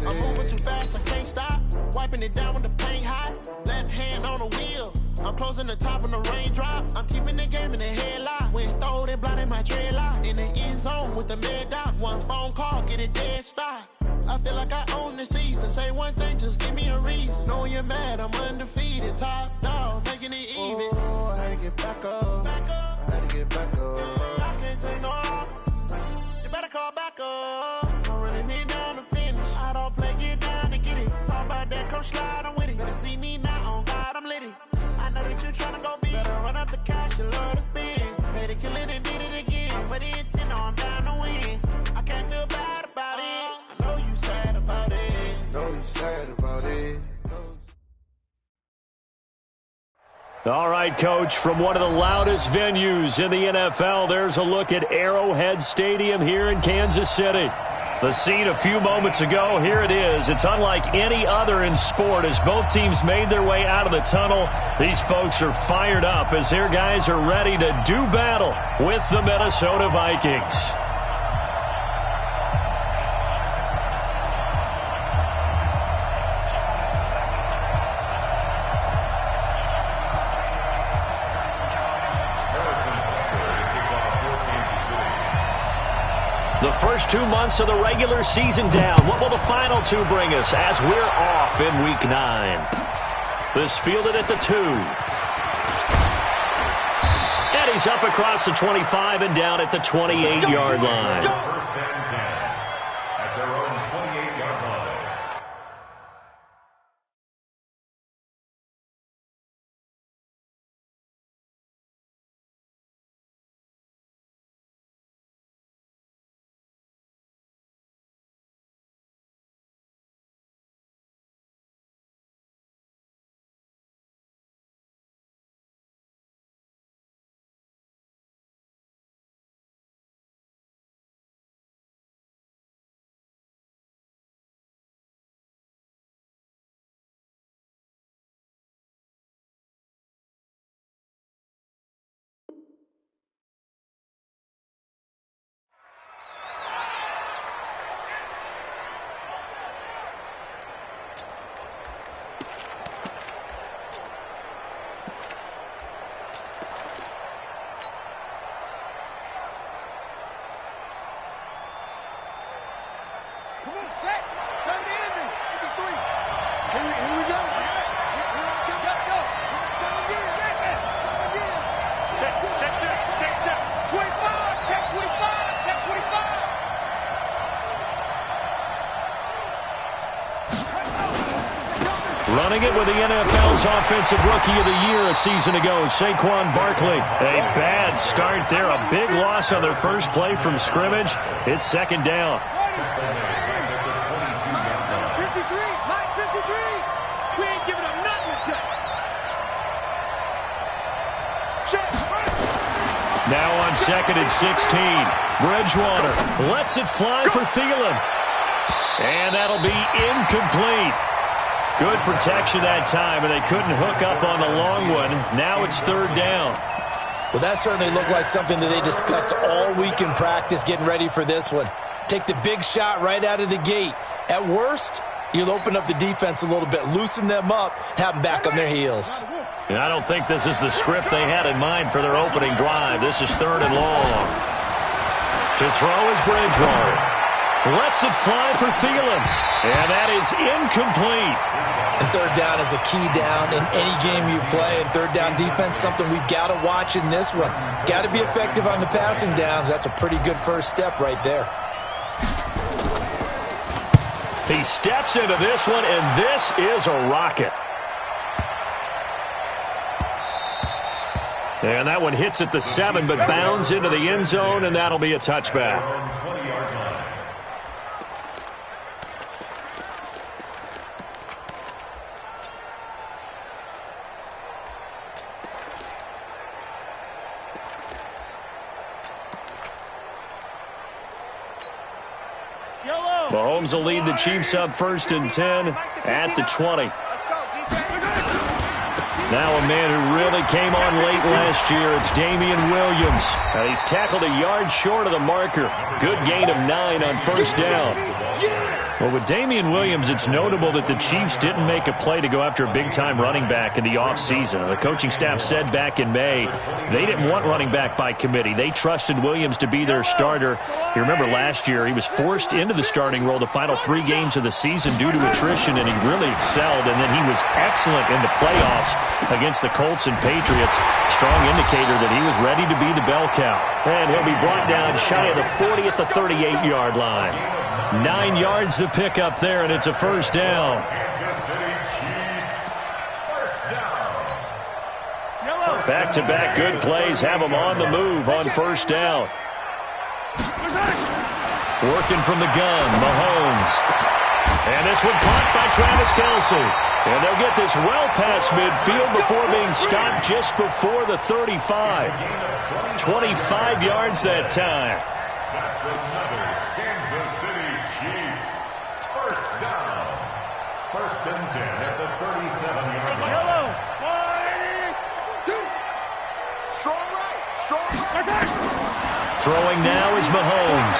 I'm moving too fast, I can't stop. Wiping it down when the paint hot. Left hand on the wheel. I'm closing the top when the raindrop. I'm keeping the game in the headlock. When throw it blind in my dreadlock. In the end zone with the mid dot. One phone call, get it dead stop. I feel like I own the season. Say one thing, just give me a reason. Knowing you're mad, I'm undefeated. Top dog, making it even. Oh, I had to get back up. I had to get back up. I can't take no off. You better call back up. I'm running it down to finish. I don't play, get down to get it. Talk about that, come slide, I'm with it. Better see me now, on God, I'm lit it. I know that you're tryna go big. Better run up the cash, you love to spend. Made it, kill it, and did it again. But the intent, no, I'm down to win. I can't feel bad about it. I know you sad about it. Know you sad about it. All right, Coach, from one of the loudest venues in the NFL, there's a look at Arrowhead Stadium here in Kansas City. The scene a few moments ago, here it is. It's unlike any other in sport as both teams made their way out of the tunnel. These folks are fired up as their guys are ready to do battle with the Minnesota Vikings. The first 2 months of the regular season down. What will the final two bring us as we're off in Week 9? This fielded at the 2. And he's up across the 25 and down at the 28-yard line. First and 10 at their own 28-yard line. Come on, set. Set the ending. 53. Here we go. Here I come. Go. Come again. Come again. Check. 25. Check 25. Check 25. Running it with the NFL's Offensive Rookie of the Year a season ago, Saquon Barkley. A bad start there. A big loss on their first play from scrimmage. It's second down. 53. Mike 53. We ain't giving up nothing today. Check. Now on second and 16. Bridgewater lets it fly for Thielen. And that'll be incomplete. Good protection that time, and they couldn't hook up on the long one. Now it's third down. Well, that certainly looked like something that they discussed all week in practice, getting ready for this one. Take the big shot right out of the gate. At worst, you'll open up the defense a little bit, loosen them up, have them back on their heels. And I don't think this is the script they had in mind for their opening drive. This is third and long. To throw is Bridgewater. Lets it fly for Thielen. And that is incomplete. And third down is a key down in any game you play. And third down defense, something we've got to watch in this one. Got to be effective on the passing downs. That's a pretty good first step right there. He steps into this one, and this is a rocket. And that one hits at the 7, but bounds into the end zone, and that'll be a touchback. Mahomes will lead the Chiefs up first and 10 at the 20. Let's go, defense. Now a man who really came on late last year, it's Damian Williams. He's tackled a yard short of the marker. Good gain of 9 on first down. Well, with Damian Williams, it's notable that the Chiefs didn't make a play to go after a big-time running back in the offseason. The coaching staff said back in May they didn't want running back by committee. They trusted Williams to be their starter. You remember last year he was forced into the starting role the final 3 games of the season due to attrition, and he really excelled, and then he was excellent in the playoffs against the Colts and Patriots. Strong indicator that he was ready to be the bell cow. And he'll be brought down shy of the 40 at the 38-yard line. 9 yards to pick up there, and it's a first down. Back-to-back good plays have them on the move on first down. Working from the gun, Mahomes. And this one caught by Travis Kelce. And they'll get this well past midfield before being stopped just before the 35. 25 yards that time. That's another Kansas City Chiefs first down. 1st and 10 at the 37-yard line. Yellow. 1, 2. Strong right. Strong right. Throwing now is Mahomes.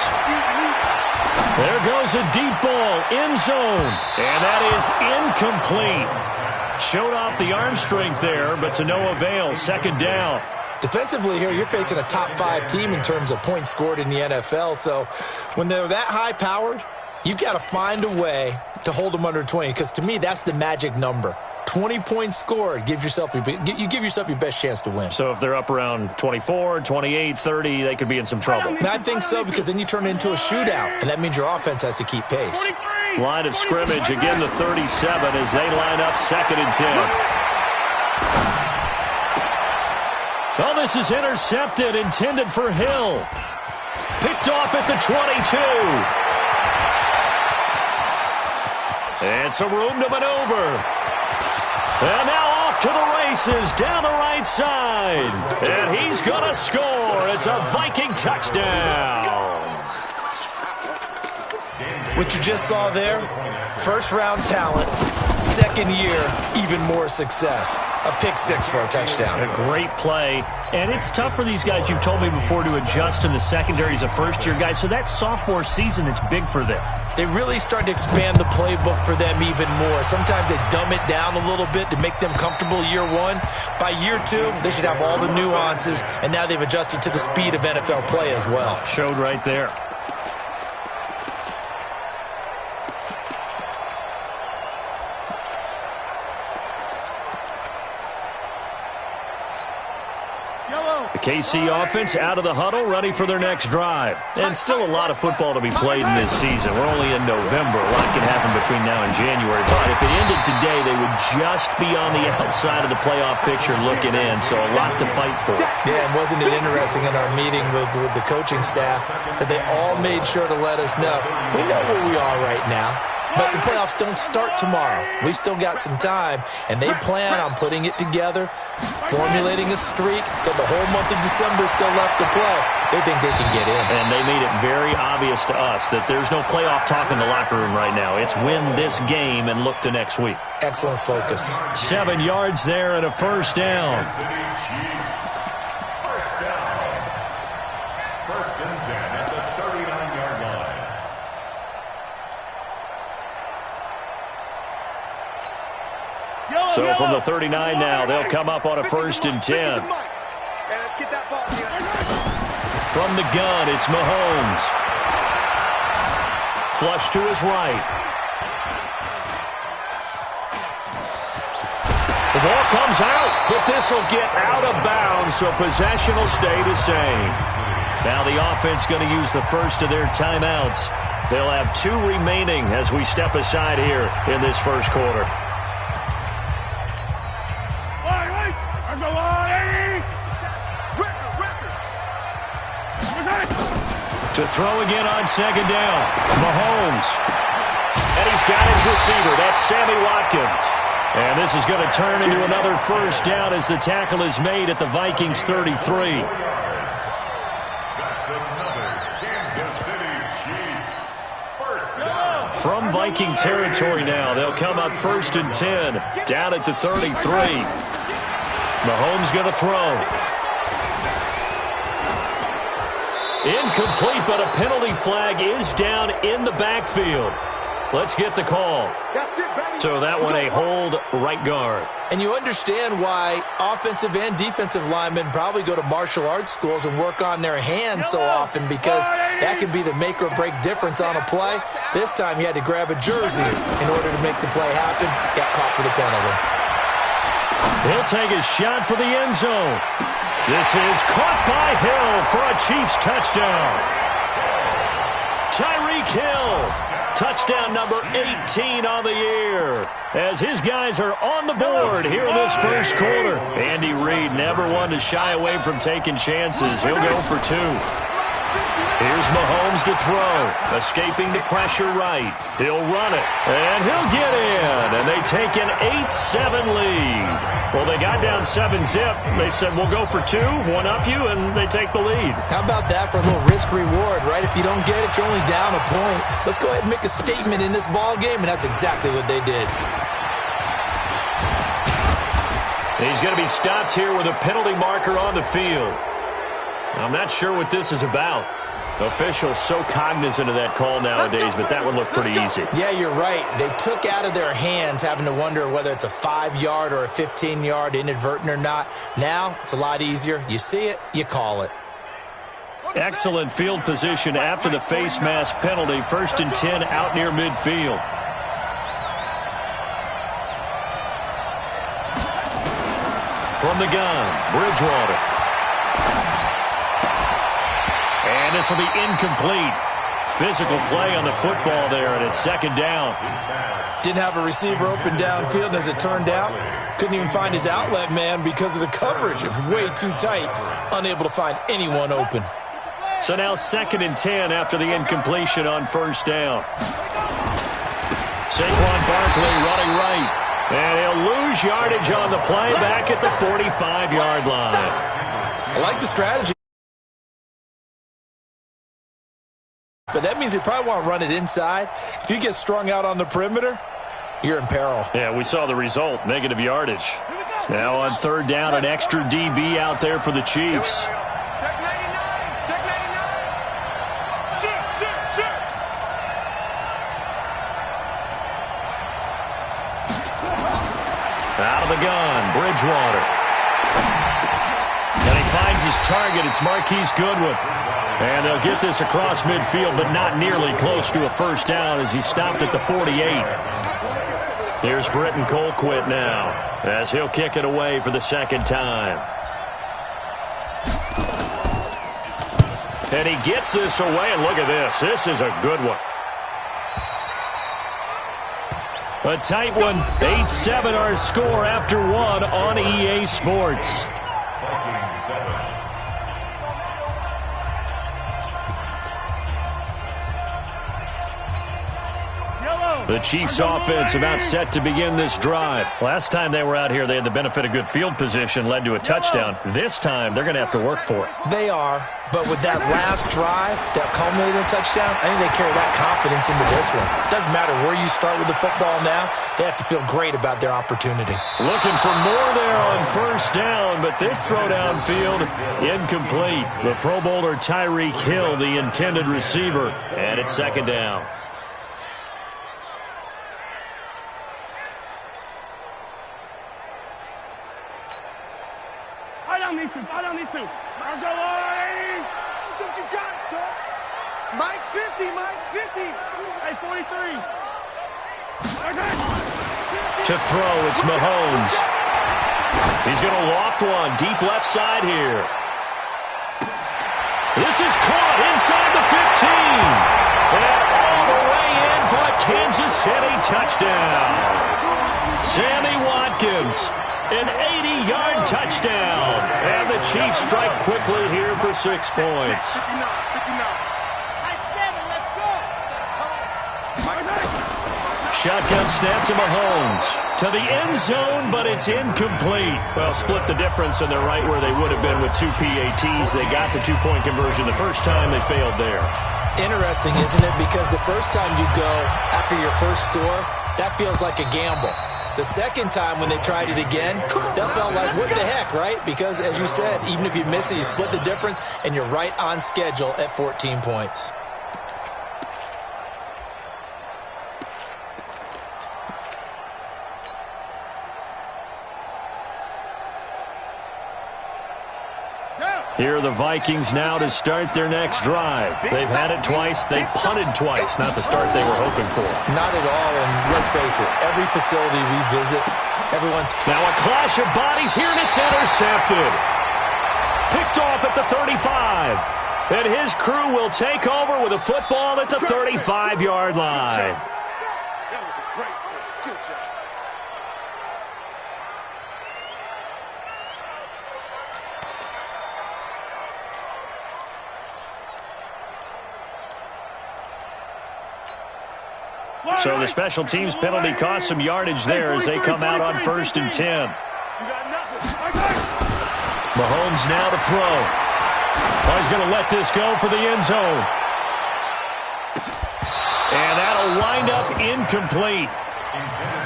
There goes a deep ball, end zone. And that is incomplete. Showed off the arm strength there, but to no avail. 2nd down. Defensively here, you're facing a top 5 team in terms of points scored in the NFL. So when they're that high-powered, you've got to find a way to hold them under 20. Because to me, that's the magic number. 20 points scored, you give yourself your best chance to win. So if they're up around 24, 28, 30, they could be in some trouble. I think so, because then you turn it into a shootout, and that means your offense has to keep pace. Line of scrimmage, again the 37 as they line up 2nd and 10. Oh, this is intercepted, intended for Hill. Picked off at the 22. And some room to maneuver. And now off to the races, down the right side. And he's going to score. It's a Viking touchdown. What you just saw there, first-round talent, 2nd year, even more success. A pick 6 for a touchdown. A great play. And it's tough for these guys, you've told me before, to adjust in the secondary as a first-year guy. So that sophomore season, it's big for them. They really start to expand the playbook for them even more. Sometimes they dumb it down a little bit to make them comfortable year 1. By year 2, they should have all the nuances, and now they've adjusted to the speed of NFL play as well. Showed right there. The KC offense out of the huddle, ready for their next drive. And still a lot of football to be played in this season. We're only in November. A lot can happen between now and January. But if it ended today, they would just be on the outside of the playoff picture looking in. So a lot to fight for. Yeah, and wasn't it interesting in our meeting with the coaching staff that they all made sure to let us know, we know where we are right now. But the playoffs don't start tomorrow. We still got some time, and they plan on putting it together, formulating a streak. Got the whole month of December still left to play. They think they can get in. And they made it very obvious to us that there's no playoff talk in the locker room right now. It's win this game and look to next week. Excellent focus. 7 yards there and a first down. First down. 1st and 10 at the 39-yard line. So from the 39 now, they'll come up on a 1st and 10. From the gun, it's Mahomes. Flush to his right. The ball comes out, but this will get out of bounds, so possession will stay the same. Now the offense going to use the first of their timeouts. They'll have 2 remaining as we step aside here in this first quarter. To throw again on 2nd down. Mahomes. And he's got his receiver. That's Sammy Watkins. And this is going to turn into another first down as the tackle is made at the Vikings 33. That's another Kansas City Chiefs first down. From Viking territory now, they'll come up 1st and 10, down at the 33. Mahomes going to throw. Incomplete, but a penalty flag is down in the backfield. Let's get the call. So that one a hold right guard. And you understand why offensive and defensive linemen probably go to martial arts schools and work on their hands so often, because that can be the make or break difference on a play. This time he had to grab a jersey in order to make the play happen. Got caught for the penalty. He'll take a shot for the end zone. This is caught by Hill for a Chiefs touchdown. Tyreek Hill. Touchdown number 18 on the year, as his guys are on the board here in this first quarter. Andy Reid never one to shy away from taking chances. He'll go for two. Here's Mahomes to throw, escaping the pressure right. He'll run it, and he'll get in, and they take an 8-7 lead. Well, they got down 7-zip. They said, we'll go for two, one up you, and they take the lead. How about that for a little risk-reward, right? If you don't get it, you're only down a point. Let's go ahead and make a statement in this ball game, and that's exactly what they did. He's going to be stopped here with a penalty marker on the field. I'm not sure what this is about. Officials so cognizant of that call nowadays, but that one looked pretty easy. Yeah, you're right. They took out of their hands having to wonder whether it's a 5-yard or a 15-yard inadvertent or not. Now, it's a lot easier. You see it, you call it. Excellent field position after the face mask penalty. 1st and 10 out near midfield. From the gun, Bridgewater. And this will be incomplete. Physical play on the football there, and it's 2nd down. Didn't have a receiver open downfield, and as it turned out, couldn't even find his outlet man because of the coverage. It was way too tight, unable to find anyone open. So now 2nd and 10 after the incompletion on 1st down. Saquon Barkley running right. And he'll lose yardage on the play back at the 45-yard line. I like the strategy. But that means they probably want to run it inside. If you get strung out on the perimeter, you're in peril. Yeah, we saw the result, negative yardage. Now on 3rd down, an extra DB out there for the Chiefs. Check 99. Check 99. Shoot. Out of the gun, Bridgewater. And he finds his target. It's Marquise Goodwin. And they'll get this across midfield, but not nearly close to a 1st down as he stopped at the 48. Here's Britton Colquitt now, as he'll kick it away for the 2nd time. And he gets this away, and look at this. This is a good one. A tight one. 8-7 our score after one on EA Sports. The Chiefs offense about set to begin this drive. Last time they were out here, they had the benefit of good field position, led to a touchdown. This time, they're going to have to work for it. They are, but with that last drive that culminated in a touchdown, I think they carry that confidence into this one. Doesn't matter where you start with the football now, they have to feel great about their opportunity. Looking for more there on 1st down, but this throw downfield, incomplete. The Pro Bowler Tyreek Hill, the intended receiver, and it's 2nd down. Fall down these two. Let's go, Lloyd. I think you got it, sir. Mike's 50. Hey, 43. Okay. To throw, it's Mahomes. He's going to loft one deep left side here. This is caught inside the 15. And all the way in for a Kansas City touchdown. Sammy Watkins. An 80-yard touchdown. And the Chiefs strike quickly here for 6 points. 59. High 7, let's go. Shotgun snap to Mahomes. To the end zone, but it's incomplete. Well, split the difference, and they're right where they would have been with 2 PATs. They got the 2-point conversion the first time. They failed there. Interesting, isn't it? Because the first time you go after your first score, that feels like a gamble. The second time when they tried it again, that felt like, what the heck, right? Because, as you said, even if you miss it, you split the difference, and you're right on schedule at 14 points. Here are the Vikings now to start their next drive. They've had it twice. They've punted twice. Not the start they were hoping for. Not at all, and let's face it, every facility we visit, everyone... Now a clash of bodies here, and it's intercepted. Picked off at the 35. And his crew will take over with a football at the 35-yard line. That was a great play. Good job. So the special teams penalty cost some yardage there as they come out on 1st and 10. Mahomes now to throw. Oh, he's going to let this go for the end zone. And that'll wind up incomplete.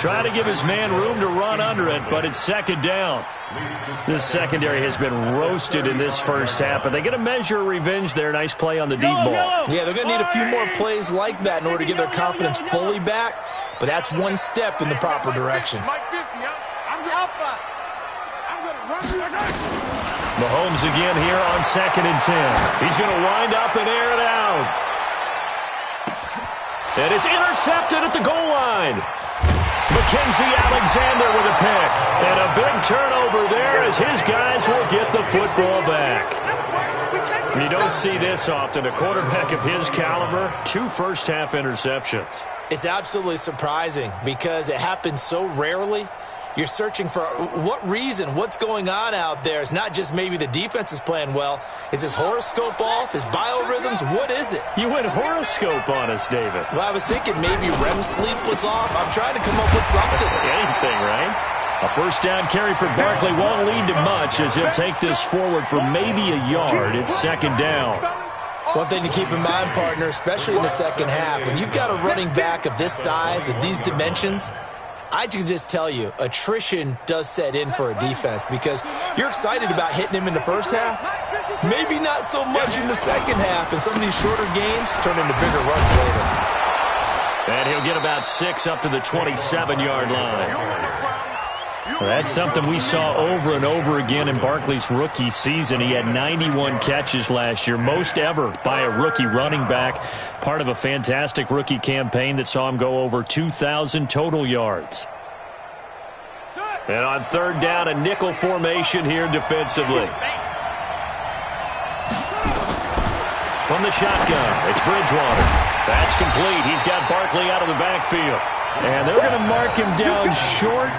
Try to give his man room to run under it, but it's second down. This secondary has been roasted in this first half, but they get a measure of revenge there. Nice play on the deep ball. Yeah, they're going to need a few more plays like that in order to get their confidence fully back, but that's one step in the proper direction. Mahomes again here on 2nd and 10. He's going to wind up and air it out. And it's intercepted at the goal line. Mackenzie Alexander with a pick. And a big turnover there as his guys will get the football back. You don't see this often. A quarterback of his caliber, 2 first-half interceptions. It's absolutely surprising because it happens so rarely. You're searching for what reason, what's going on out there. It's not just maybe the defense is playing well. Is his horoscope off? His biorhythms? What is it? You went horoscope on us, David. Well, I was thinking maybe REM sleep was off. I'm trying to come up with something. Anything, right? A first down carry for Barkley won't lead to much as he'll take this forward for maybe a yard. It's second down. One thing to keep in mind, partner, especially in the second half, when you've got a running back of this size, of these dimensions, I can just tell you, attrition does set in for a defense because you're excited about hitting him in the first half. Maybe not so much in the second half, and some of these shorter gains turn into bigger runs later. And he'll get about 6 up to the 27-yard line. Well, that's something we saw over and over again in Barkley's rookie season. He had 91 catches last year, most ever by a rookie running back, part of a fantastic rookie campaign that saw him go over 2,000 total yards. And on third down, a nickel formation here defensively. From the shotgun, it's Bridgewater. That's complete. He's got Barkley out of the backfield. And they're going to mark him down short,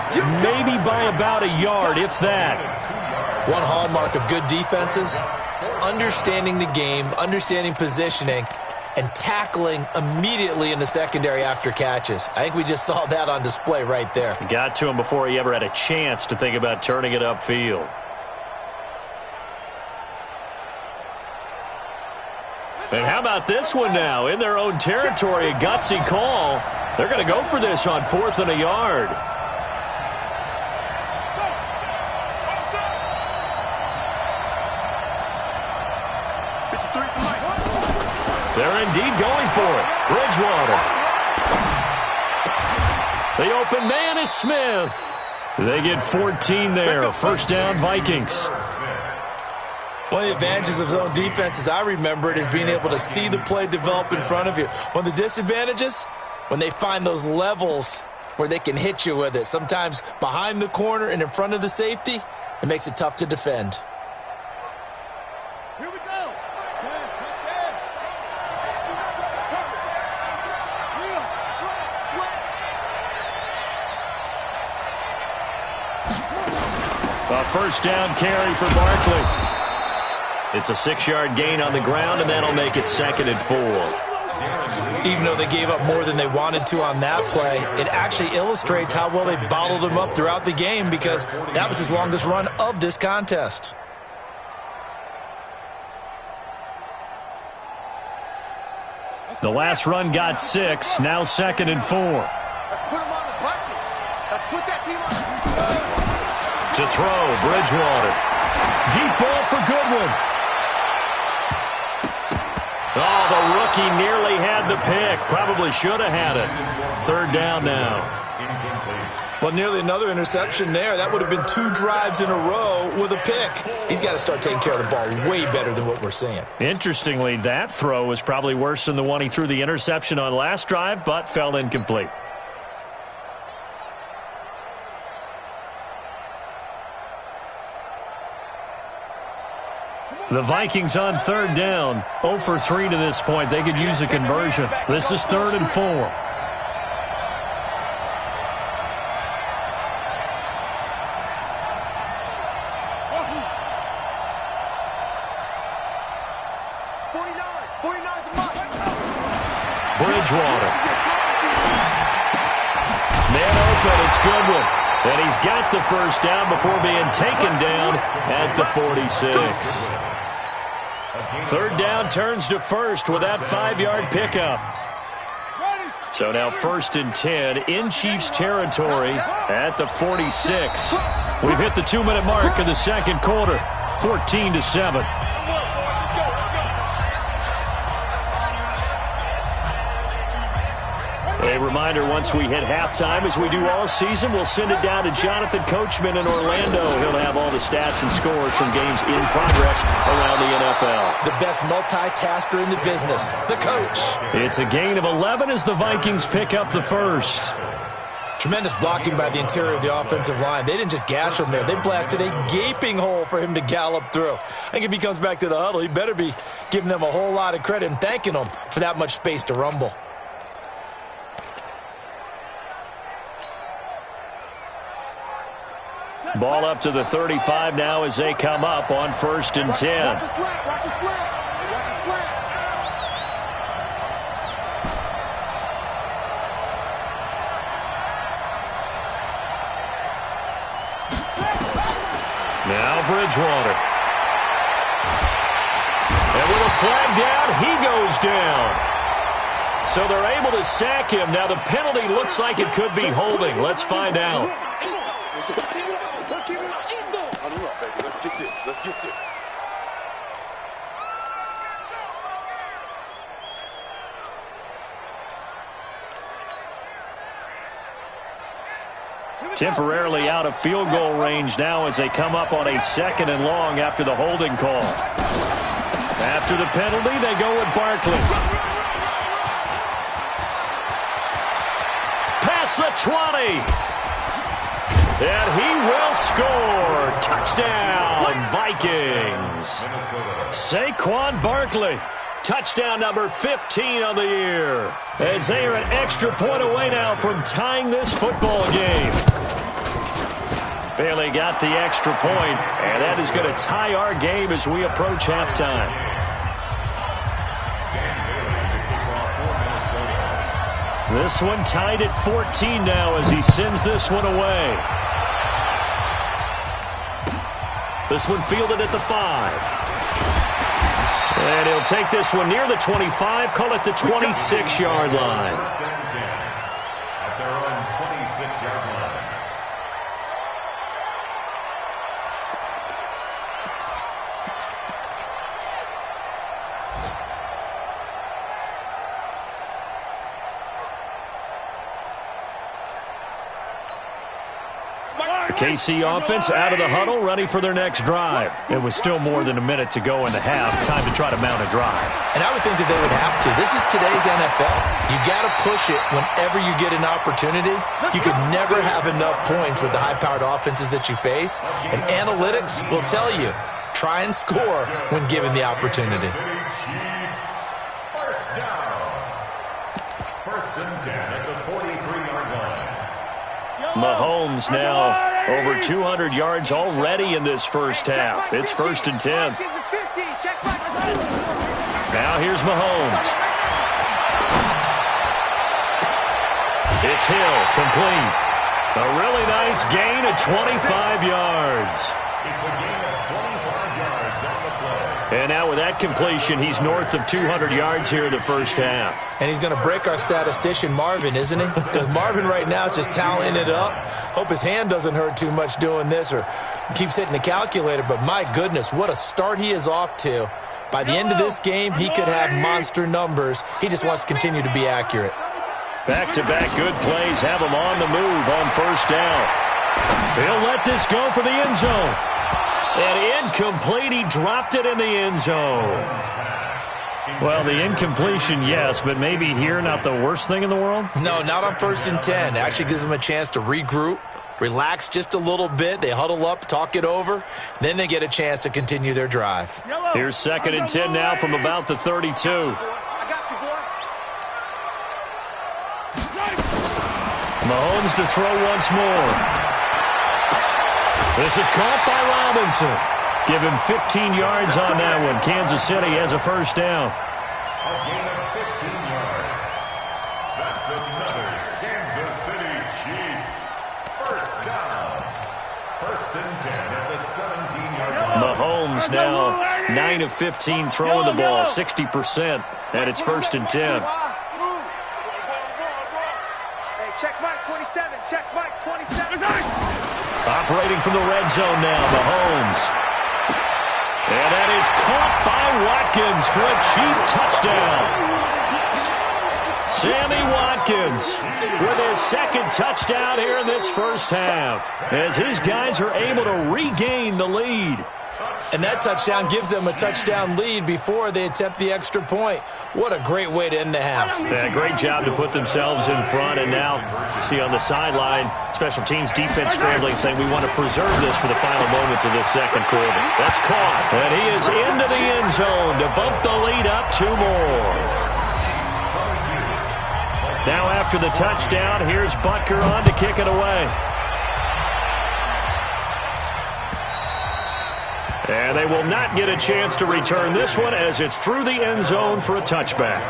maybe by about a yard, if that. One hallmark of good defenses is understanding the game, understanding positioning, and tackling immediately in the secondary after catches. I think we just saw that on display right there. Got to him before he ever had a chance to think about turning it upfield. And how about this one now? In their own territory, a gutsy call. They're going to go for this on 4th and a yard. They're indeed going for it. Bridgewater. The open man is Smith. They get 14 there. First down, Vikings. One of the advantages of zone defenses, I remember it, is being able to see the play develop in front of you. One of the disadvantages, when they find those levels where they can hit you with it, sometimes behind the corner and in front of the safety, it makes it tough to defend. Here we go. A first down carry for Barkley. It's a 6-yard gain on the ground, and that'll make it 2nd and 4. Even though they gave up more than they wanted to on that play, it actually illustrates how well they bottled him up throughout the game because that was his longest run of this contest. The last run got 6, now 2nd and 4. Let's put him on the buses. Let's put To throw, Bridgewater. Deep ball for Goodwin. Oh, the rookie nearly had the pick. Probably should have had it. Third down now. Well, nearly another interception there. That would have been 2 drives in a row with a pick. He's got to start taking care of the ball way better than what we're seeing. Interestingly, that throw was probably worse than the one he threw the interception on last drive, but fell incomplete. The Vikings on third down. 0 for 3 to this point. They could use a conversion. This is 3rd and 4. Bridgewater. Man open, it's Goodwin. And he's got the first down before being taken down at the 46. Third down turns to first with that 5-yard pickup. So now 1st and 10 in Chiefs territory at the 46. We've hit the 2-minute mark of the second quarter, 14-7. A reminder, once we hit halftime, as we do all season, we'll send it down to Jonathan Coachman in Orlando. He'll have all the stats and scores from games in progress around the NFL. The best multitasker in the business, the coach. It's a gain of 11 as the Vikings pick up the first. Tremendous blocking by the interior of the offensive line. They didn't just gash him there. They blasted a gaping hole for him to gallop through. I think if he comes back to the huddle, he better be giving them a whole lot of credit and thanking them for that much space to rumble. Ball up to the 35 now as they come up on 1st and 10. Watch the slant. Watch the slant. Watch the slant. Now Bridgewater. And with a flag down, he goes down. So they're able to sack him. Now the penalty looks like it could be holding. Let's find out. Let's get this. Let's get this. Temporarily out of field goal range now as they come up on a 2nd and long after the holding call. After the penalty, they go with Barkley. Past the 20. And he will score. Touchdown, Vikings. Saquon Barkley. Touchdown number 15 on the year. As they are an extra point away now from tying this football game. Bailey got the extra point, and that is going to tie our game as we approach halftime. This one tied at 14 now as he sends this one away. This one fielded at the 5. And he'll take this one near the 25, call it the 26-yard line. At their own 26-yard line. The KC offense out of the huddle, ready for their next drive. It was still more than a minute to go in the half. Time to try to mount a drive. And I would think that they would have to. This is today's NFL. You got to push it whenever you get an opportunity. You could never have enough points with the high-powered offenses that you face. And analytics will tell you, try and score when given the opportunity. First down. 1st and 10 at the 43-yard line. Mahomes now over 200 yards already in this first half. It's 1st and 10. Now here's Mahomes. It's Hill, complete. A really nice gain of 25 yards. It's a gain of 25 yards on the play. And now with that completion, he's north of 200 yards here in the first half. And he's going to break our statistician, Marvin, isn't he? Because Marvin right now is just tallying it up. Hope his hand doesn't hurt too much doing this or keeps hitting the calculator. But my goodness, what a start he is off to. By the end of this game, he could have monster numbers. He just wants to continue to be accurate. Back-to-back good plays have him on the move on first down. He'll let this go for the end zone. And incomplete, he dropped it in the end zone. Well, the incompletion, yes, but maybe here not the worst thing in the world? No, not on 1st and 10. It actually gives them a chance to regroup, relax just a little bit. They huddle up, talk it over. Then they get a chance to continue their drive. Here's 2nd and 10 now from about the 32. I got you, boy. Mahomes to throw once more. This is caught by Robinson. Give him 15 yards on that one. Kansas City has a first down. A gain of 15 yards. That's another Kansas City Chiefs. First down. 1st and 10 at the 17-yard line. Mahomes now 9 of 15 throwing the ball, 60%. And it's 1st and 10. Hey, check Mike 27. Check Mike 27. Operating from the red zone now, Mahomes. And that is caught by Watkins for a Chief touchdown. Sammy Watkins with his 2nd touchdown here in this first half, as his guys are able to regain the lead. And that touchdown gives them a touchdown lead before they attempt the extra point. What a great way to end the half. Yeah, great job to put themselves in front. And now, you see on the sideline, special teams defense scrambling, saying we want to preserve this for the final moments of this second quarter. That's caught. And he is into the end zone to bump the lead up 2 more. Now after the touchdown, here's Butker on to kick it away. And they will not get a chance to return this one as it's through the end zone for a touchback.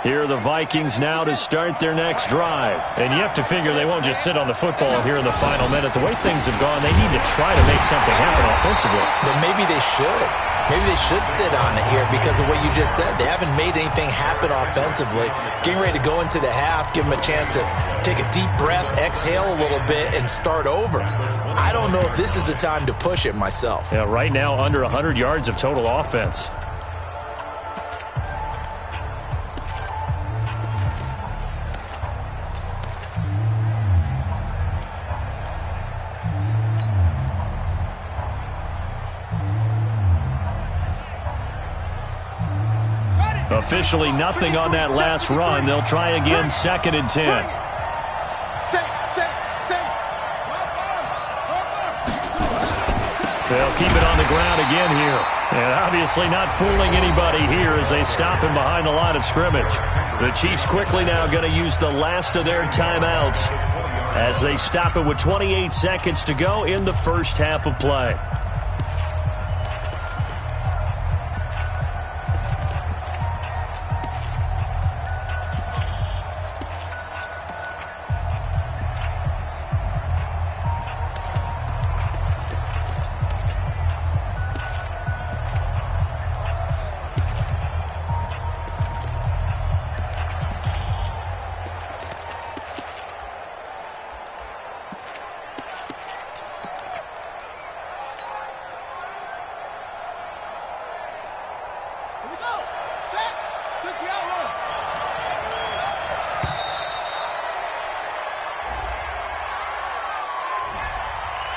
Here are the Vikings now to start their next drive. And you have to figure they won't just sit on the football here in the final minute. The way things have gone, they need to try to make something happen offensively. But maybe they should. Maybe they should sit on it here because of what you just said. They haven't made anything happen offensively. Getting ready to go into the half, give them a chance to take a deep breath, exhale a little bit, and start over. I don't know if this is the time to push it myself. Yeah, right now under 100 yards of total offense. Officially nothing on that last run. They'll try again, 2nd and 10. They'll keep it on the ground again here. And obviously not fooling anybody here as they stop him behind the line of scrimmage. The Chiefs quickly now going to use the last of their timeouts as they stop it with 28 seconds to go in the first half of play.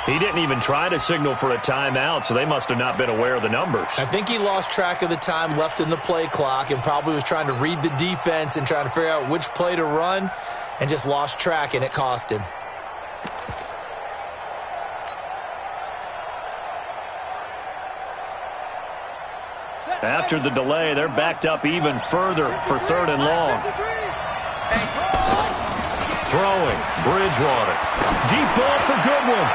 He didn't even try to signal for a timeout, so they must have not been aware of the numbers. I think he lost track of the time left in the play clock and probably was trying to read the defense and trying to figure out which play to run and just lost track, and it cost him. After the delay, they're backed up even further for 3rd and long. Throwing, Bridgewater. Deep ball for Goodwin.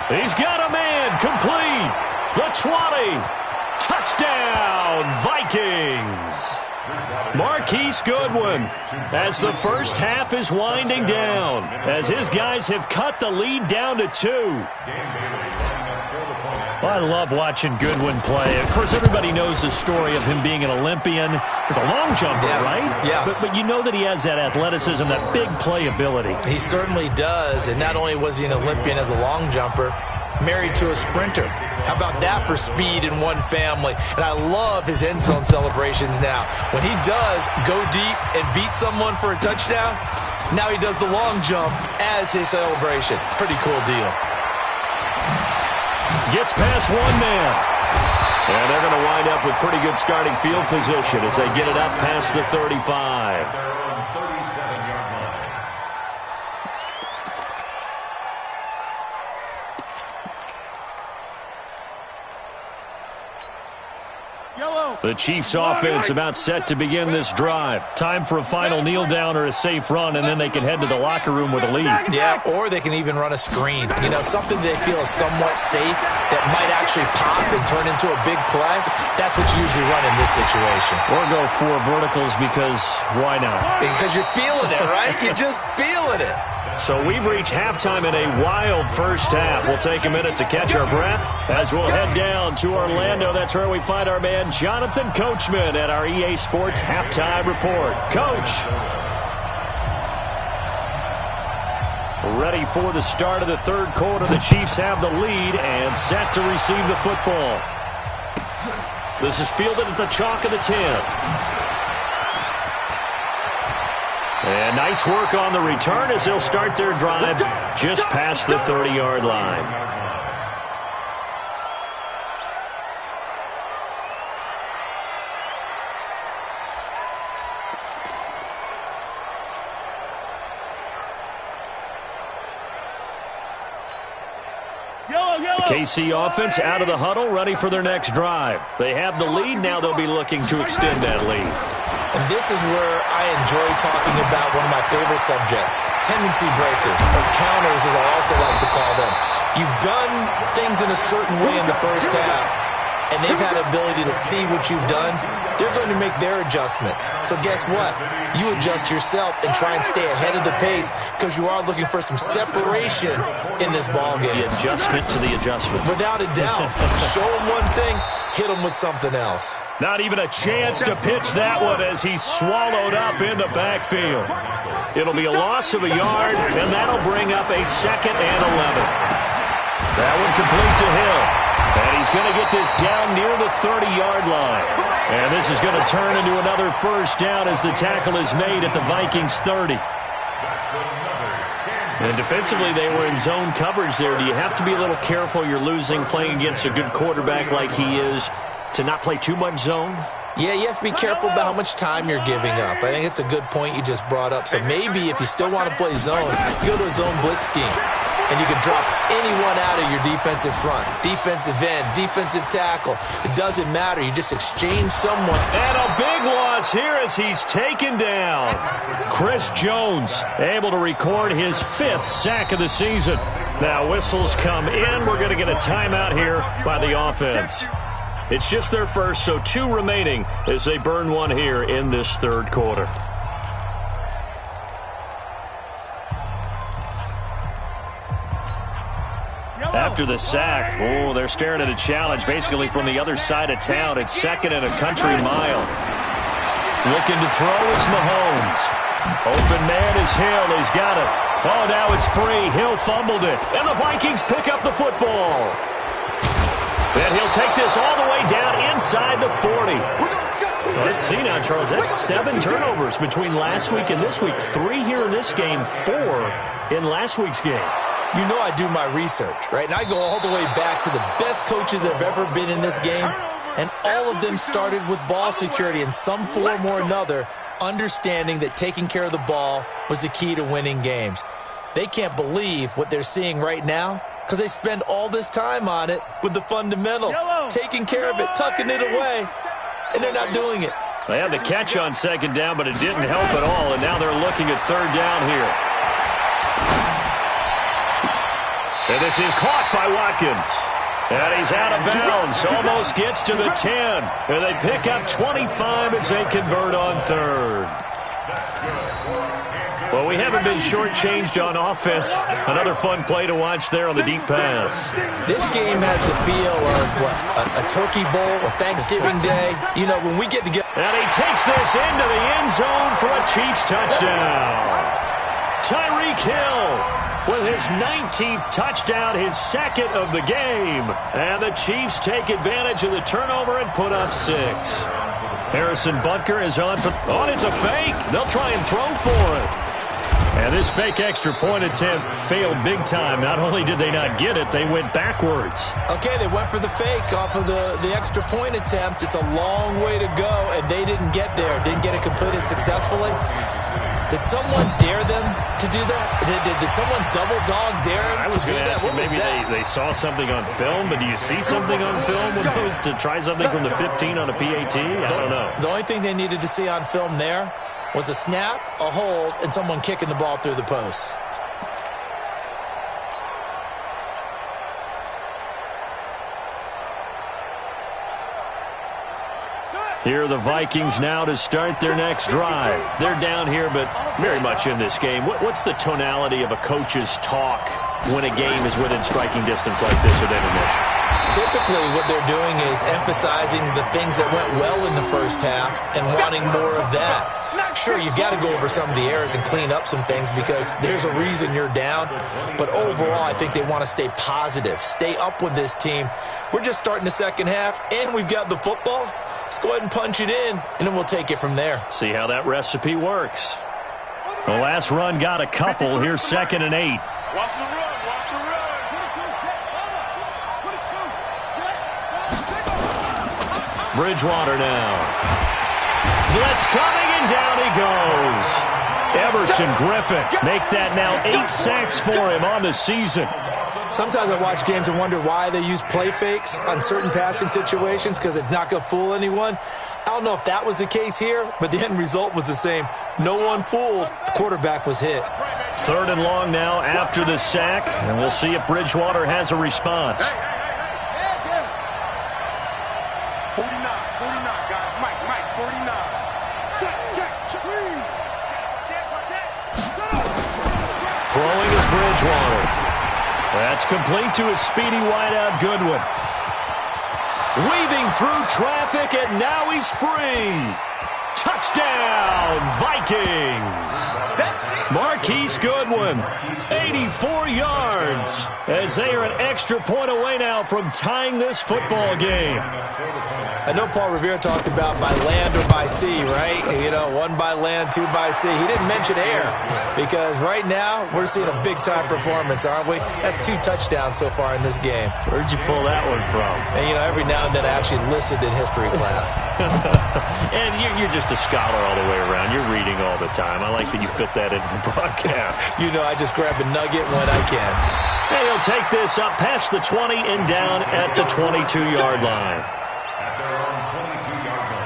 He's got a man, complete. The 20. Touchdown, Vikings. Mark Marquise Goodwin, as the first half is winding down, as his guys have cut the lead down to 2. Well, I love watching Goodwin play. Of course, everybody knows the story of him being an Olympian. He's a long jumper, right? Yes. But you know that he has that athleticism, that big play ability. He certainly does. And not only was he an Olympian as a long jumper, married to a sprinter. How about that for speed in one family? And I love his end zone celebrations now. When he does go deep and beat someone for a touchdown, now he does the long jump as his celebration. Pretty cool deal. Gets past one man. And they're going to wind up with pretty good starting field position as they get it up past the 35. The Chiefs offense about set to begin this drive. Time for a final kneel down or a safe run, and then they can head to the locker room with a lead. Yeah, or they can even run a screen. You know, something they feel is somewhat safe that might actually pop and turn into a big play. That's what you usually run in this situation. Or go 4 verticals because why not? Because you're feeling it, right? You're just feeling it. So we've reached halftime in a wild first half. We'll take a minute to catch our breath as we'll head down to Orlando. That's where we find our man Jonathan Coachman at our EA Sports Halftime Report. Coach. Ready for the start of the third quarter. The Chiefs have the lead and set to receive the football. This is fielded at the chalk of the 10. And nice work on the return as they'll start their drive just past the 30-yard line. The KC offense out of the huddle, ready for their next drive. They have the lead. Now they'll be looking to extend that lead. And this is where I enjoy talking about one of my favorite subjects, tendency breakers, or counters as I also like to call them. You've done things in a certain way in the first half, and they've had the ability to see what you've done. They're going to make their adjustments. So guess what? You adjust yourself and try and stay ahead of the pace because you are looking for some separation in this ballgame. The adjustment to the adjustment. Without a doubt. Show them one thing, hit them with something else. Not even a chance to pitch that one as he's swallowed up in the backfield. It'll be a loss of a yard, and that'll bring up a 2nd and 11. That one complete to Hill. And he's going to get this down near the 30-yard line. And this is going to turn into another first down as the tackle is made at the Vikings 30. And defensively, they were in zone coverage there. Do you have to be a little careful you're losing playing against a good quarterback like he is to not play too much zone? Yeah, you have to be careful about how much time you're giving up. I think it's a good point you just brought up. So maybe if you still want to play zone, you go to a zone blitz scheme. And you can drop anyone out of your defensive front, defensive end, defensive tackle. It doesn't matter. You just exchange someone. And a big loss here as he's taken down. Chris Jones able to record his 5th sack of the season. Now whistles come in. We're going to get a timeout here by the offense. It's just their first, so 2 remaining as they burn one here in this third quarter. After the sack, they're staring at a challenge basically from the other side of town. It's 2nd and a country mile. Looking to throw is Mahomes. Open man is Hill. He's got it. Oh, now it's free. Hill fumbled it. And the Vikings pick up the football. And he'll take this all the way down inside the 40. Let's see now, Charles. That's 7 turnovers between last week and this week. 3 here in this game, 4 in last week's game. You know I do my research, right? And I go all the way back to the best coaches that have ever been in this game. And all of them started with ball security in some form or another, understanding that taking care of the ball was the key to winning games. They can't believe what they're seeing right now because they spend all this time on it with the fundamentals, taking care of it, tucking it away, and they're not doing it. They had the catch on 2nd down, but it didn't help at all, and now they're looking at 3rd down here. And this is caught by Watkins. And he's out of bounds. Almost gets to the 10. And they pick up 25 as they convert on third. Well, we haven't been shortchanged on offense. Another fun play to watch there on the deep pass. This game has the feel of, a turkey bowl, a Thanksgiving Day. You know, when we get together. And he takes this into the end zone for a Chiefs touchdown. Tyreek Hill with his 19th touchdown, his second of the game. And the Chiefs take advantage of the turnover and put up 6. Harrison Butker is on for... Oh, it's a fake. They'll try and throw for it. And this fake extra point attempt failed big time. Not only did they not get it, they went backwards. Okay, they went for the fake off of the extra point attempt. It's a long way to go, and they didn't get there. Didn't get it completed successfully. Did someone dare them to do that? Did someone double dog dare them to do that? Maybe they saw something on film, but do you see something on film when those to try something from the 15 on a PAT? I don't know. The only thing they needed to see on film there was a snap, a hold, and someone kicking the ball through the post. Here are the Vikings now to start their next drive. They're down here, but very much in this game. What's the tonality of a coach's talk when a game is within striking distance like this at intermission? Typically, what they're doing is emphasizing the things that went well in the first half and wanting more of that. Sure, you've got to go over some of the errors and clean up some things because there's a reason you're down. But overall, I think they want to stay positive, stay up with this team. We're just starting the second half, and we've got the football. Let's go ahead and punch it in, and then we'll take it from there. See how that recipe works. The last run got a couple. Here's 2nd and 8. Watch the run. Watch the run. Bridgewater now. Blitz coming, and down he goes. Everson Griffin make that now 8 sacks for him on the season. Sometimes I watch games and wonder why they use play fakes on certain passing situations because it's not going to fool anyone. I don't know if that was the case here, but the end result was the same. No one fooled. The quarterback was hit. 3rd and long now after the sack, and we'll see if Bridgewater has a response. 49, guys. Mike, 49. Check. Throwing is Bridgewater. That's complete to his speedy wideout Goodwin. Weaving through traffic, and now he's free. Touchdown, Vikings. Marquise Goodwin, 84 yards, as they are an extra point away now from tying this football game. I know Paul Revere talked about by land or by sea, right? You know, 1 by land, 2 by sea. He didn't mention air because right now we're seeing a big-time performance, aren't we? That's 2 touchdowns so far in this game. Where'd you pull that one from? And, you know, every now and then I actually listened in history class. And you're just a scholar all the way around. You're reading all the time. I like that you fit that into the broadcast. You know, I just grab a nugget when I can. And he'll take this up past the 20 and down at the 22-yard line. At their own 22-yard line.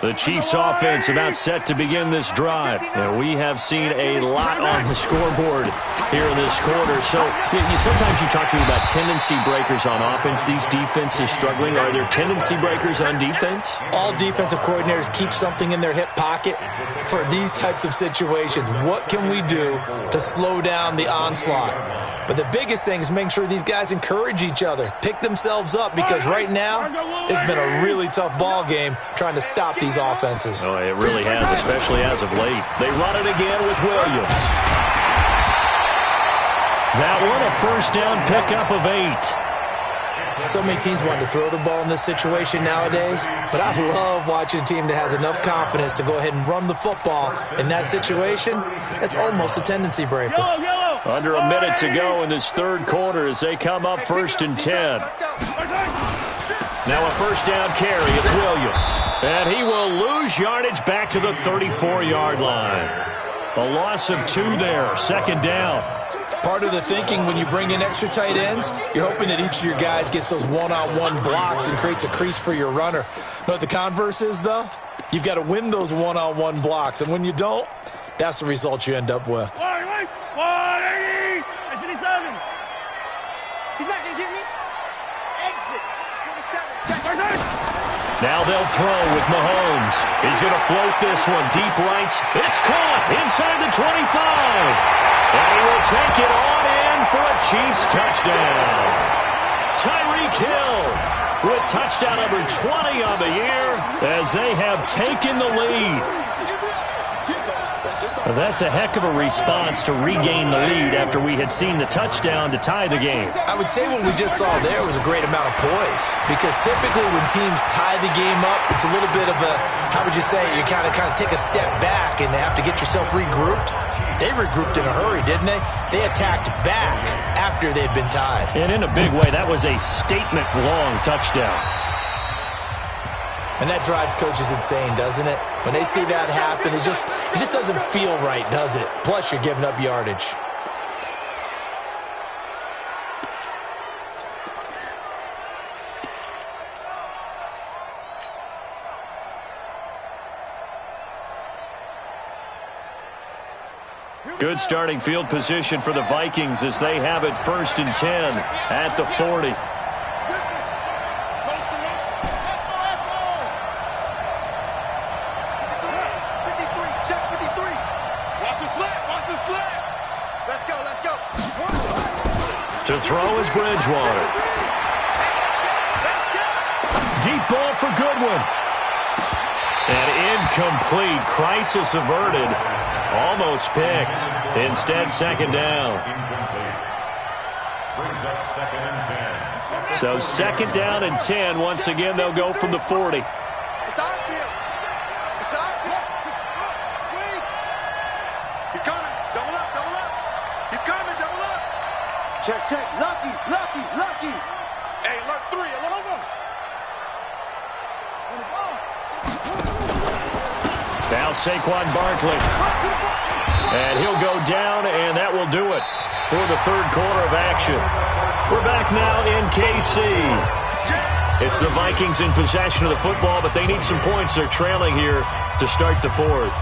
The Chiefs offense about set to begin this drive. And we have seen a lot on the scoreboard here in this quarter. So sometimes you talk to me about tendency breakers on offense. These defenses struggling. Are there tendency breakers on defense? All defensive coordinators keep something in their hip pocket for these types of situations. What can we do to slow down the onslaught? But the biggest thing is making sure these guys encourage each other, pick themselves up, because right now it's been a really tough ball game trying to stop these offenses. Oh, it really has, especially as of late. They run it again with Williams. That one a first down pickup of 8. So many teams want to throw the ball in this situation nowadays, but I love watching a team that has enough confidence to go ahead and run the football. In that situation, it's almost a tendency breaker. Under a minute to go in this third quarter as they come up 1st and 10. Now a first down carry. It's Williams. And he will lose yardage back to the 34-yard line. A loss of 2 there. 2nd down. Part of the thinking when you bring in extra tight ends, you're hoping that each of your guys gets those one-on-one blocks and creates a crease for your runner. You know what the converse is, though? You've got to win those one-on-one blocks, and when you don't, that's the result you end up with. 180! 57! He's not going to get me. Exit. 27. Now they'll throw with Mahomes. He's going to float this one. Deep right. It's caught inside the 25. And he will take it on in for a Chiefs touchdown. Tyreek Hill with touchdown number 20 on the year as they have taken the lead. Well, that's a heck of a response to regain the lead after we had seen the touchdown to tie the game. I would say what we just saw there was a great amount of poise, because typically when teams tie the game up, it's a little bit of a, how would you say, you kind of take a step back and have to get yourself regrouped. They regrouped in a hurry, didn't they? They attacked back after they'd been tied. And in a big way, that was a statement-long touchdown. And that drives coaches insane, doesn't it? When they see that happen, it just doesn't feel right, does it? Plus, you're giving up yardage. Good starting field position for the Vikings as they have it 1st and 10 at the 40. To throw is Bridgewater. Deep ball for Goodwin. And incomplete. Crisis averted. Almost picked. Instead, 2nd down. Brings up 2nd and 10. So 2nd down and 10. Once again, they'll go from the 40. It's our field. It's our field. Wait. He's coming. Double up, double up. He's coming, double up. Check, check. Lucky, lucky, lucky. Hey, alert 3, alert 1. Now Saquon Barkley. And he'll go down, and that will do it for the third quarter of action. We're back now in KC. It's the Vikings in possession of the football, but they need some points. They're trailing here to start the fourth.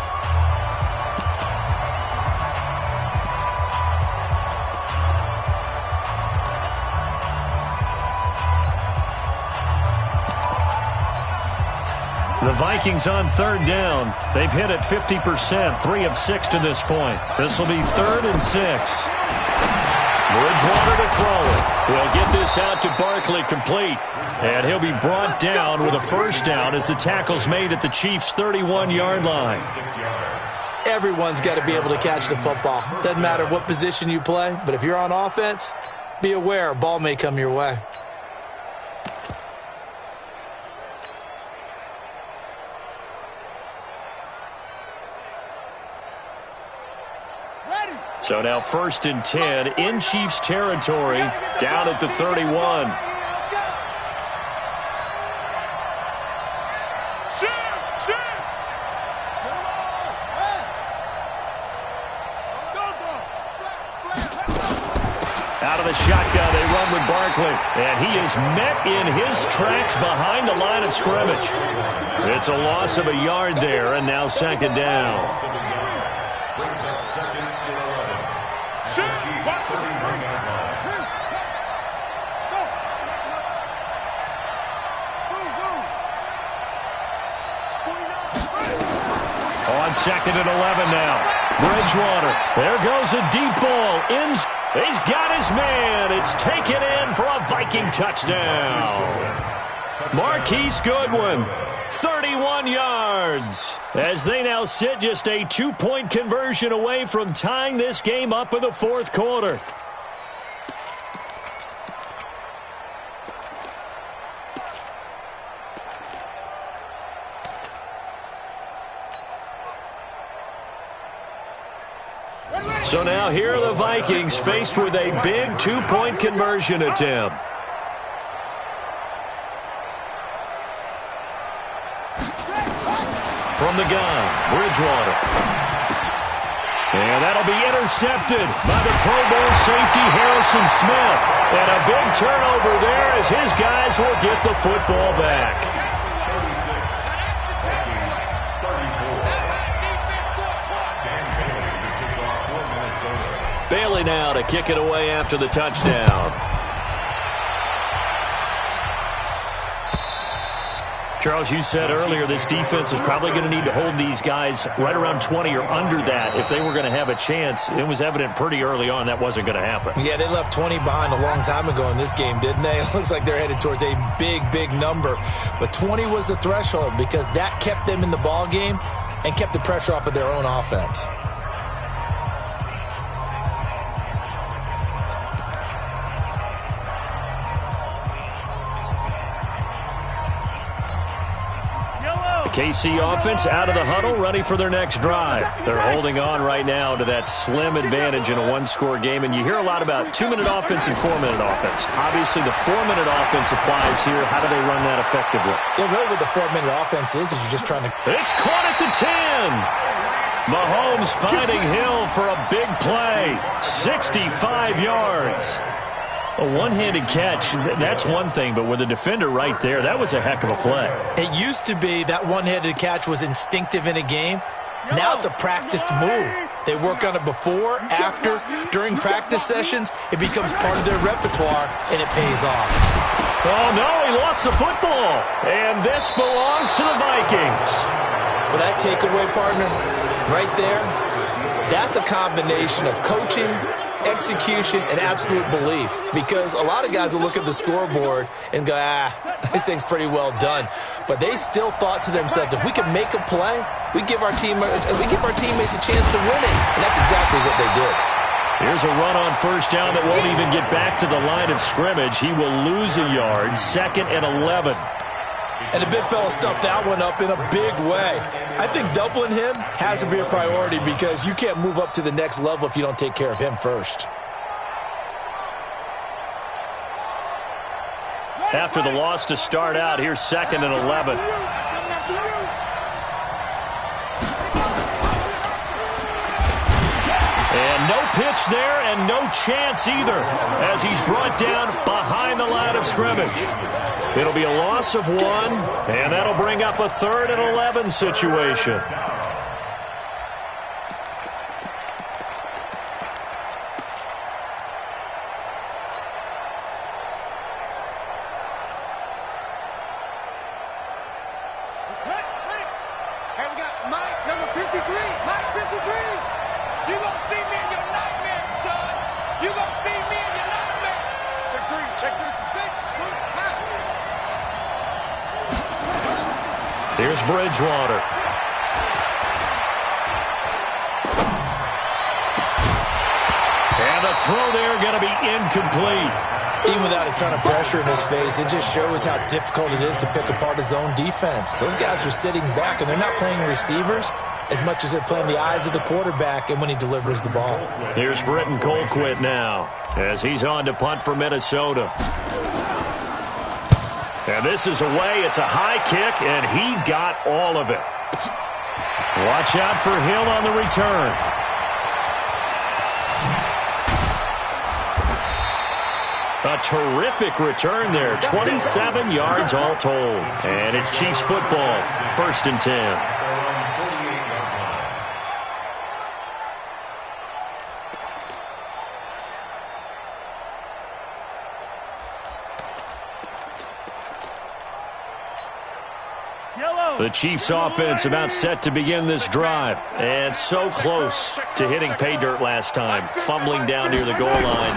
The Vikings on 3rd down. They've hit it 50%, 3 of 6 to this point. This will be 3rd and 6. Bridgewater to throw it. We'll get this out to Barkley complete. And he'll be brought down with a first down as the tackle's made at the Chiefs' 31-yard line. Everyone's got to be able to catch the football. Doesn't matter what position you play, but if you're on offense, be aware a ball may come your way. So now 1st and 10 in Chiefs territory, down at the 31. Out of the shotgun, they run with Barkley. And he is met in his tracks behind the line of scrimmage. It's a loss of a yard there, and now 2nd down. On 2nd and 11 now. Bridgewater. There goes a deep ball. He's got his man. It's taken in for a Viking touchdown. Marquise Goodwin, 31 yards. As they now sit just a 2-point conversion away from tying this game up in the fourth quarter. So now here are the Vikings faced with a big two-point conversion attempt. From the gun, Bridgewater. And that'll be intercepted by the Pro Bowl safety Harrison Smith. And a big turnover there as his guys will get the football back. Bailey now to kick it away after the touchdown. Charles, you said earlier this defense is probably going to need to hold these guys right around 20 or under that if they were going to have a chance. It was evident pretty early on that wasn't going to happen. Yeah, they left 20 behind a long time ago in this game, didn't they? It looks like they're headed towards a big, big number. But 20 was the threshold because that kept them in the ball game and kept the pressure off of their own offense. KC offense out of the huddle, ready for their next drive. They're holding on right now to that slim advantage in a one-score game, and you hear a lot about 2-minute offense and 4-minute offense. Obviously, the 4-minute offense applies here. How do they run that effectively? Yeah, really what the 4-minute offense is you're just trying to... It's caught at the 10. Mahomes finding Hill for a big play. 65 yards. A one-handed catch, that's one thing, but with a defender right there, that was a heck of a play. It used to be that one-handed catch was instinctive in a game. Now it's a practiced move. They work on it before, after, during practice sessions. It becomes part of their repertoire, and it pays off. Oh, no, he lost the football. And this belongs to the Vikings. Well, that takeaway, partner, right there, that's a combination of coaching, execution, and absolute belief, because a lot of guys will look at the scoreboard and go, this thing's pretty well done, but they still thought to themselves, if we can make a play, we give our teammates a chance to win it, and that's exactly what they did. Here's a run on first down that won't even get back to the line of scrimmage. He will lose a yard, 2nd and 11. And the big fella stuffed that one up in a big way. I think doubling him has to be a priority because you can't move up to the next level if you don't take care of him first. After the loss to start out, here's 2nd and 11. And no pitch there and no chance either as he's brought down behind the line of scrimmage. It'll be a loss of 1, and that'll bring up a 3rd and 11 situation. Here's Bridgewater. And the throw there going to be incomplete. Even without a ton of pressure in his face, it just shows how difficult it is to pick apart his own defense. Those guys are sitting back, and they're not playing receivers as much as they're playing the eyes of the quarterback and when he delivers the ball. Here's Britton Colquitt now as he's on to punt for Minnesota. And this is away. It's a high kick, and he got all of it. Watch out for Hill on the return. A terrific return there. 27 yards all told. And it's Chiefs football. 1st and 10. The Chiefs offense about set to begin this drive. And so close to hitting pay dirt last time. Fumbling down near the goal line.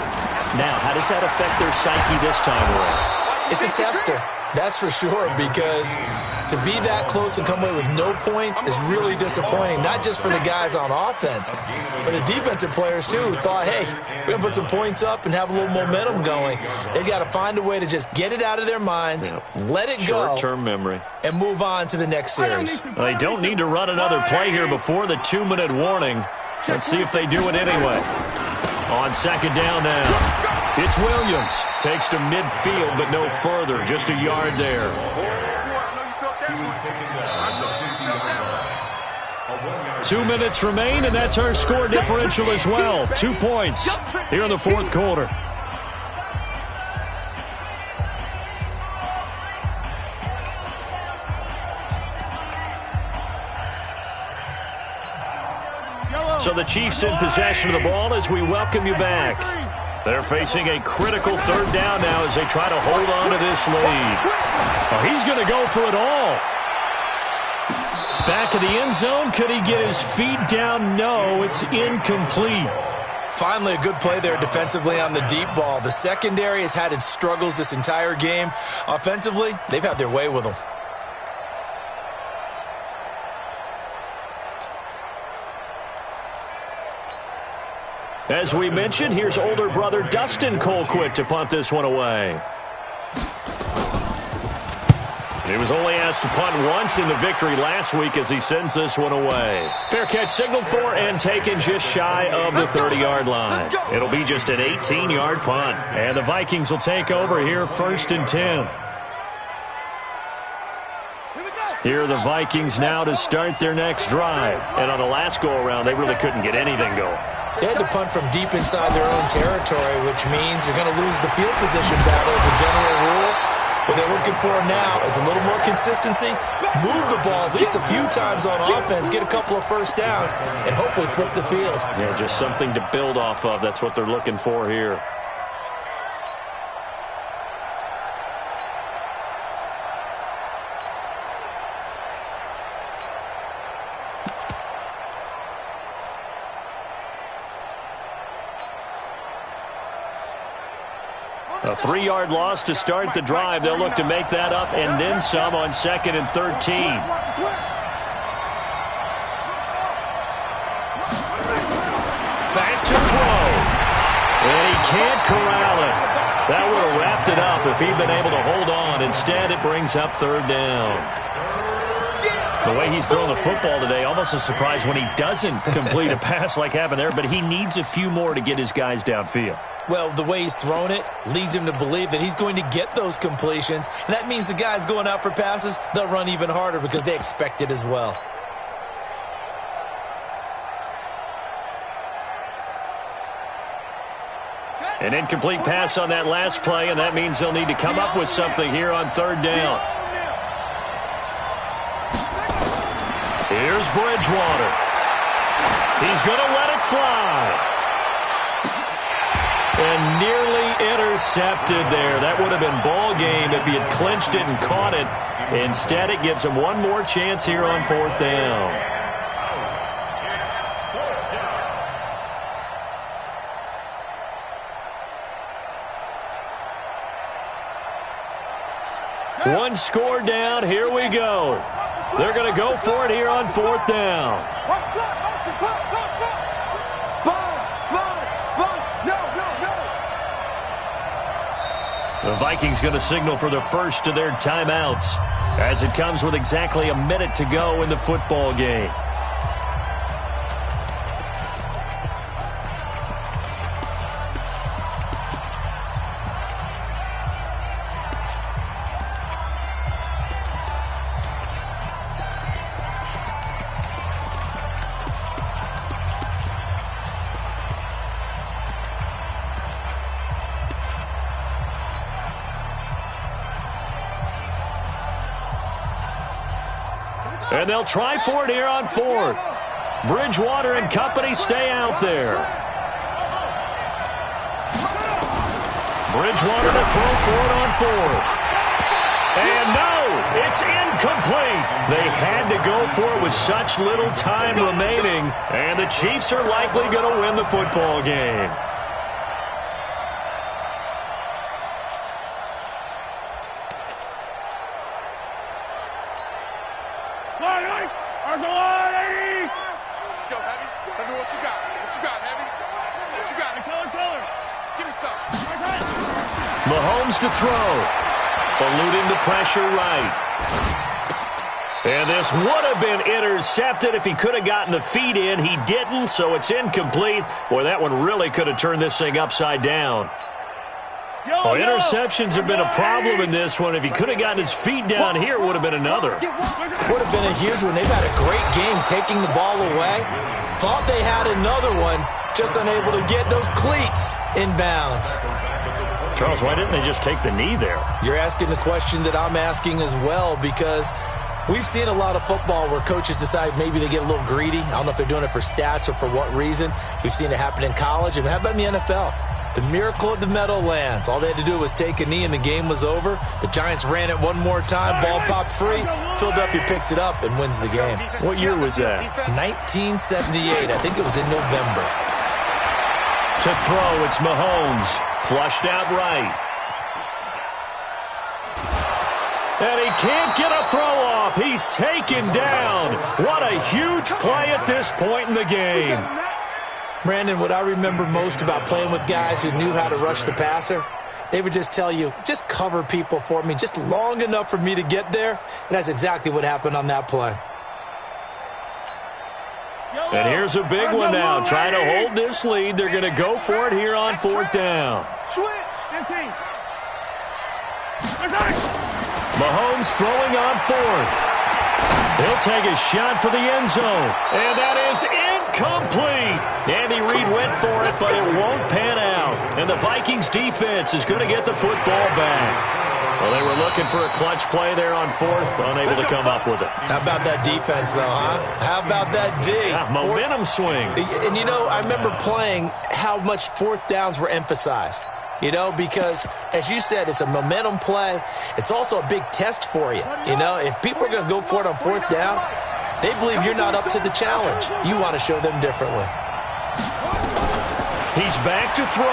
Now, how does that affect their psyche this time around? It's a tester, that's for sure, because to be that close and come away with no points is really disappointing, not just for the guys on offense, but the defensive players, too, who thought, hey, we're going to put some points up and have a little momentum going. They've got to find a way to just get it out of their minds, let it go, short-term memory, and move on to the next series. They don't need to run another play here before the 2-minute warning. Let's see if they do it anyway. On second down now. It's Williams. Takes to midfield, but no further. Just a yard there. He was taken down at the 50-yard line. 2 minutes remain, and that's our score differential as well. 2 points here in the fourth quarter. So the Chiefs in possession of the ball as we welcome you back. They're facing a critical third down now as they try to hold on to this lead. Oh, he's going to go for it all. Back of the end zone. Could he get his feet down? No, it's incomplete. Finally, a good play there defensively on the deep ball. The secondary has had its struggles this entire game. Offensively, they've had their way with them. As we mentioned, here's older brother Dustin Colquitt to punt this one away. He was only asked to punt once in the victory last week as he sends this one away. Fair catch signaled for and taken just shy of the 30-yard line. It'll be just an 18-yard punt. And the Vikings will take over here 1st and 10. Here are the Vikings now to start their next drive. And on the last go-around, they really couldn't get anything going. They had to punt from deep inside their own territory, which means you're going to lose the field position battle as a general rule. What they're looking for now is a little more consistency, move the ball at least a few times on offense, get a couple of first downs, and hopefully flip the field. Yeah, just something to build off of. That's what they're looking for here. A 3-yard loss to start the drive. They'll look to make that up and then some on 2nd and 13. Back to throw. And he can't corral it. That would have wrapped it up if he'd been able to hold on. Instead, it brings up 3rd down. The way he's throwing the football today, almost a surprise when he doesn't complete a pass like happened there, but he needs a few more to get his guys downfield. Well, the way he's thrown it leads him to believe that he's going to get those completions. And that means the guys going out for passes, they'll run even harder because they expect it as well. An incomplete pass on that last play, and that means they'll need to come up with something here on 3rd down. Here's Bridgewater. He's going to let it fly. And nearly intercepted there. That would have been ball game if he had clinched it and caught it. Instead, it gives him one more chance here on 4th down. One score down. Here we go. They're going to go for it here on 4th down. The Vikings going to signal for the first of their timeouts as it comes with exactly a minute to go in the football game. And they'll try for it here on 4th. Bridgewater and company stay out there. Bridgewater to throw for it on 4th. And no, it's incomplete. They had to go for it with such little time remaining. And the Chiefs are likely going to win the football game. Let's go, Heavy. Tell me what you got. What you got, Heavy? What you got? Color. Give me something. Mahomes to throw. Eluding the pressure right. And this would have been intercepted if he could have gotten the feet in. He didn't, so it's incomplete. Boy, that one really could have turned this thing upside down. Well, interceptions have been a problem in this one. If he could have gotten his feet down here, it would have been another. Would have been a huge one. They've had a great game taking the ball away. Thought they had another one, just unable to get those cleats inbounds. Charles, why didn't they just take the knee there? You're asking the question that I'm asking as well, because we've seen a lot of football where coaches decide maybe they get a little greedy. I don't know if they're doing it for stats or for what reason. We've seen it happen in college. And how about in the NFL? The miracle of the Meadowlands. All they had to do was take a knee and the game was over. The Giants ran it one more time. Ball popped free. Philadelphia picks it up and wins the game. What year was that? 1978. I think it was in November. To throw, it's Mahomes. Flushed out right. And he can't get a throw off. He's taken down. What a huge play at this point in the game. Brandon, what I remember most about playing with guys who knew how to rush the passer, they would just tell you, just cover people for me, just long enough for me to get there. And that's exactly what happened on that play. And here's a big one now. Trying to hold this lead. They're going to go for it here on 4th down. Mahomes throwing on 4th. He'll take a shot for the end zone. And that is incomplete. Andy Reid went for it, but it won't pan out. And the Vikings defense is going to get the football back. Well, they were looking for a clutch play there on 4th, unable to come up with it. How about that defense, though, huh? How about that D? Yeah, momentum swing. And, you know, I remember playing how much 4th downs were emphasized. You know, because, as you said, it's a momentum play. It's also a big test for you. You know, if people are going to go for it on 4th down, they believe you're not up to the challenge. You want to show them differently. He's back to throw.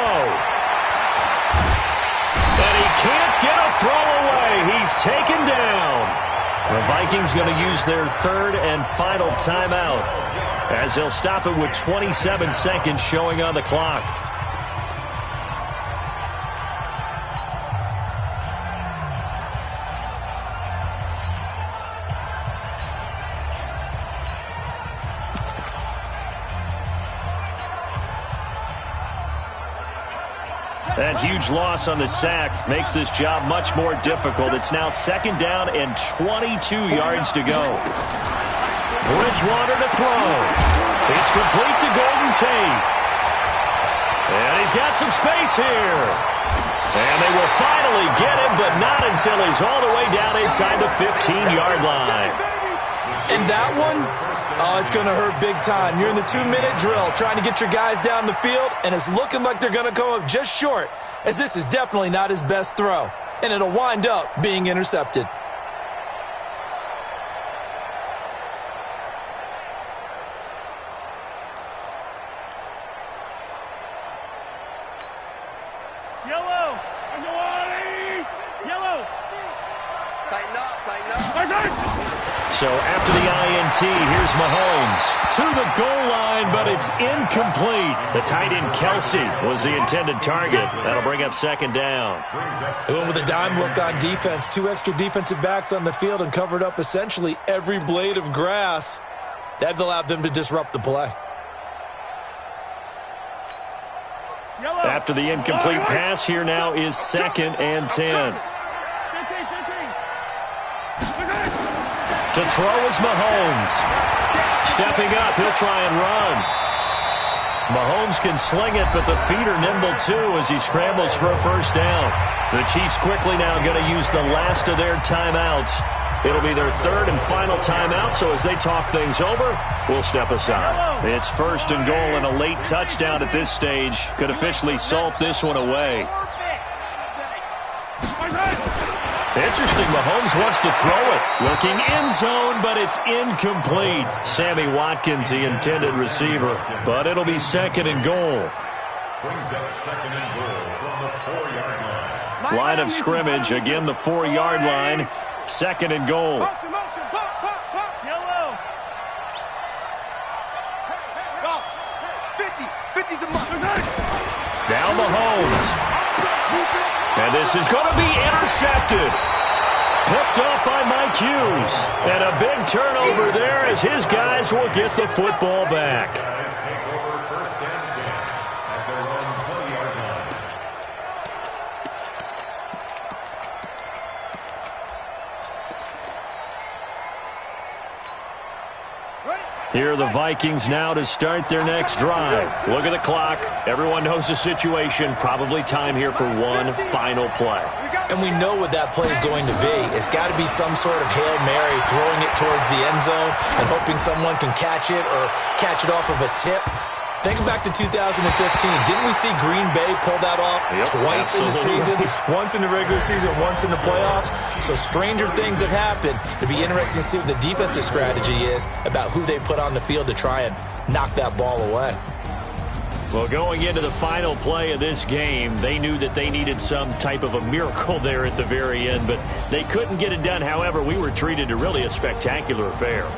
And he can't get a throw away. He's taken down. The Vikings going to use their 3rd and final timeout, as they'll stop it with 27 seconds showing on the clock. That huge loss on the sack makes this job much more difficult. It's now 2nd down and 22 yards to go. Bridgewater to throw. It's complete to Golden Tate. And he's got some space here. And they will finally get him, but not until he's all the way down inside the 15-yard line. And that one, oh, it's going to hurt big time. You're in the 2-minute drill trying to get your guys down the field, and it's looking like they're going to come up just short, as this is definitely not his best throw, and it'll wind up being intercepted. Yellow! Yellow! Tighten up, tighten up. So after the INT, here's Mahomes to the goal line, but it's incomplete. The tight end Kelsey was the intended target. That'll bring up 2nd down. They went with a dime look on defense. 2 extra defensive backs on the field and covered up essentially every blade of grass. That allowed them to disrupt the play. After the incomplete pass, here now is 2nd and 10. To throw is Mahomes. Stepping up, he'll try and run. Mahomes can sling it, but the feet are nimble too as he scrambles for a 1st down. The Chiefs quickly now going to use the last of their timeouts. It'll be their 3rd and final timeout, so as they talk things over, we'll step aside. It's 1st and goal, and a late touchdown at this stage could officially salt this one away. Interesting, Mahomes wants to throw it. Looking end zone, but it's incomplete. Sammy Watkins, the intended receiver, but it'll be 2nd and goal. Brings up 2nd and goal from the 4-yard line. Line of scrimmage, again the 4-yard line. 2nd and goal. Motion, motion, pop, pop, pop. Yellow. 50 to Now Mahomes. And this is going to be intercepted. picked off by Mike Hughes. And a big turnover there as his guys will get the football back. Guys take over 1st and 10 at their own 20-yard line. Here are the Vikings now to start their next drive. Look at the clock. Everyone knows the situation. Probably time here for one final play. And we know what that play is going to be. It's got to be some sort of Hail Mary, throwing it towards the end zone and hoping someone can catch it or catch it off of a tip. Thinking back to 2015, didn't we see Green Bay pull that off twice in the season? Once in the regular season, once in the playoffs. So stranger things have happened. It'd be interesting to see what the defensive strategy is about who they put on the field to try and knock that ball away. Well, going into the final play of this game, they knew that they needed some type of a miracle there at the very end, but they couldn't get it done. However, we were treated to really a spectacular affair.